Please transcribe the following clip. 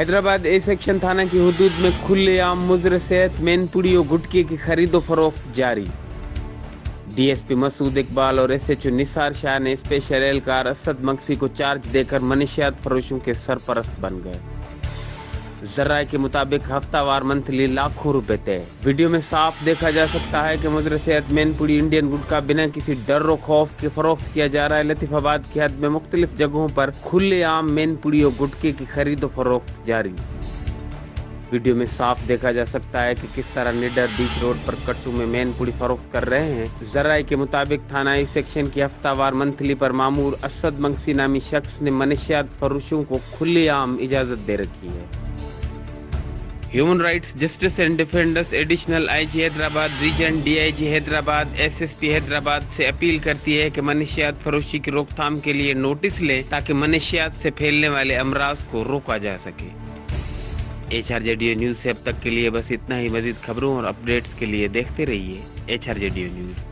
Hyderabad A section थाना की हुदूद में खुलेआम मुज़र सेहत मैनपुड़ी और गुटखे की खरीदो फरोख्त जारी। डीएसपी मसूद इकबाल और एसएचओ निसार शाह ने स्पेशल एहलकार असद मक्सी को चार्ज देकर मनशियात फरोशों के सरपरस्त बन गए। जराए के मुताबिक हफ्तावार मंथली लाखों रुपए तय। वीडियो में साफ देखा जा सकता है कि मुज़र सेहत मैनपुड़ी इंडियन गुटखा बिना किसी डर और खौफ के फरोख्त किया जा रहा है। लतीफाबाद की हद में मुख्तलिफ जगहों पर खुलेआम मैनपुड़ी और गुटखे की खरीदो फरोख्त जारी। वीडियो में साफ देखा जा सकता है कि किस तरह निडर बीच रोड पर कट्टू में मैनपुड़ी फरोख्त कर रहे हैं। जराए के मुताबिक थाना ई सेक्शन की हफ्तावार मंथली पर मामूर असद मक्सी नामी शख्स ने मनशियात फरोशों को खुलेआम इजाजत दे रखी है। Human rights justice and defenders additional IG Hyderabad region DIG Hyderabad SSP Hyderabad से अपील करती है कि मनशियात फरोशी की रोकथाम के लिए नोटिस लें ताकि मनशियात से फैलने वाले अमराज को रोका जा सके। HRJDO न्यूज़ से अब तक के लिए बस इतना ही। मजीद खबरों और अपडेट्स के लिए देखते रहिए HRJDO न्यूज़।